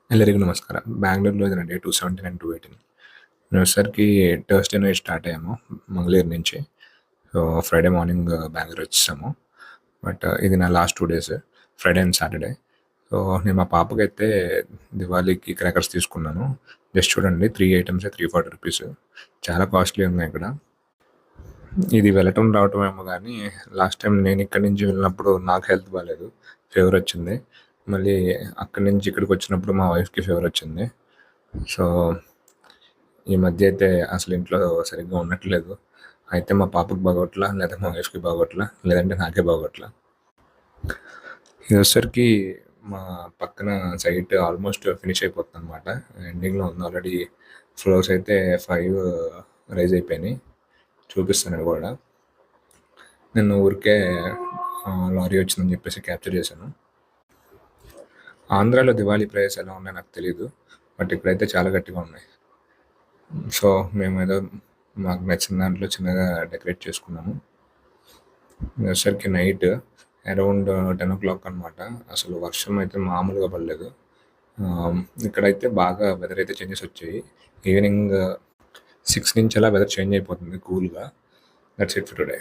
ಎಲ್ಲರಿಗೂ ನಮಸ್ಕಾರ. బెంగుళూరులో ఇది నా డే 217 అండ్ 218. నేను వచ్చేసరికి థర్స్‌డే నైట్ స్టార్ట్ అయ్యాము మంగళగిరి నుంచి. సో, ఫ్రైడే మార్నింగ్ బెంగుళూరు వచ్చేసాము. బట్ ఇది నా last 2 days. Friday and Saturday. So, నేను మా పాపకైతే దివాళీకి క్రాకర్స్ తీసుకున్నాను. జస్ట్ చూడండి 3 ఐటెమ్సే ₹340. చాలా కాస్ట్‌లీ ఉన్నాయి ఇక్కడ. ఇది వెళ్ళటం రావటం ఏమో గానీ, లాస్ట్ టైం నేను ఇక్కడి నుంచి వెళ్ళినప్పుడు నాకు హెల్త్ బాలేదు. ఫీవర్ వచ్చింది. మళ్ళీ అక్కడి నుంచి ఇక్కడికొచ్చినప్పుడు మా వైఫ్‌కి ఫీవర్ వచ్చింది. సో, ఈ మధ్య అయితే అసలు ఇంట్లో సరిగ్గా ఉండట్లేదు. అయితే మా పాపకి బాగోట్లా, లేదా మా వైఫ్‌కి బాగోట్లా, లేదంటే నాకే బాగోట్లా. ఇదొచ్చేసరికి మా పక్కన సైట్ ఆల్మోస్ట్ ఫినిష్ అయిపోతుందనమాట. ఎండింగ్‌లో ఉంది ఆల్రెడీ. ఫ్లోర్స్ అయితే 5 రైజ్ అయిపోయినాయి. చూపిస్తాను అవి గూడా. నేను ఊరికే లారీ వచ్చిందని చెప్పేసి క్యాప్చర్ చేశాను. ఆంధ్రాలో దివాళీ ప్రైజెస్ ఎలా ఉన్నాయో నాకు తెలీదు. బట్ ఇక్కడైతే చాలా గట్టిగా ఉన్నాయి. సో, మేమేదో మాకు నచ్చిన దాంట్లో చిన్నగా డెకరేట్ చేసుకున్నాము. వచ్చేసరికి నైట్ అరౌండ్ 10:00 అనమాట. అసలు వర్షం అయితే మామూలుగా పడలేదు. ఇక్కడైతే బాగా వెదర్ అయితే చేంజెస్ వచ్చాయి. ఈవినింగ్ 6 నుంచి అలా వెదర్ చేంజ్ అయిపోతుంది కూల్‌గా. That's it for today.